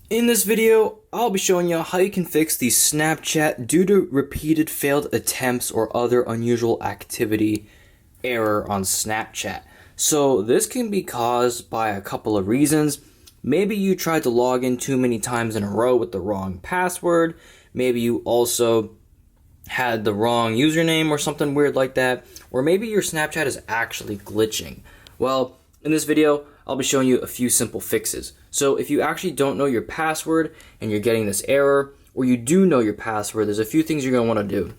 In this video, I'll be showing you how you can fix the Snapchat due to repeated failed attempts or other unusual activity error on Snapchat. So this can be caused by a couple of reasons. Maybe you tried to log in too many times in a row with the wrong password. Maybe you also had the wrong username or something weird like that. Or maybe your Snapchat is actually glitching. Well, in this video, I'll be showing you a few simple fixes. So if you actually don't know your password and you're getting this error, or you do know your password, there's a few things you're going to want to do.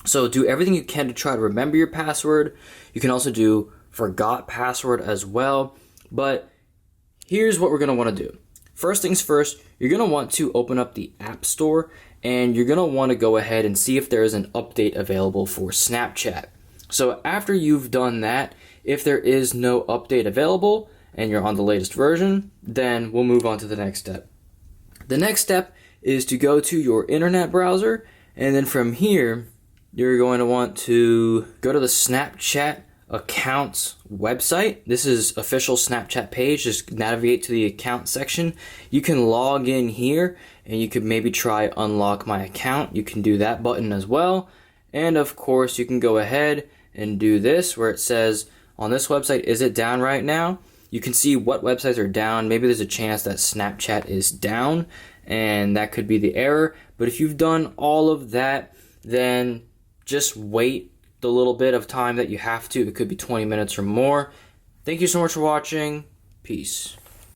So do everything you can to try to remember your password. You can also do forgot password as well. But here's what we're going to want to do. First things first, you're going to want to open up the App Store and you're going to want to go ahead and see if there is an update available for Snapchat. So after you've done that, if there is no update available and you're on the latest version, then we'll move on to the next step. The next step is to go to your internet browser, and then from here, you're going to want to go to the Snapchat accounts website. This is official Snapchat page. Just navigate to the account section. You can log in here and you could maybe try unlock my account. You can do that button as well. And of course, you can go ahead and do this where it says on this website, is it down right now? You can see what websites are down. Maybe there's a chance that Snapchat is down and that could be the error. But if you've done all of that, then just wait the little bit of time that you have to. It could be 20 minutes or more. Thank you so much for watching. Peace.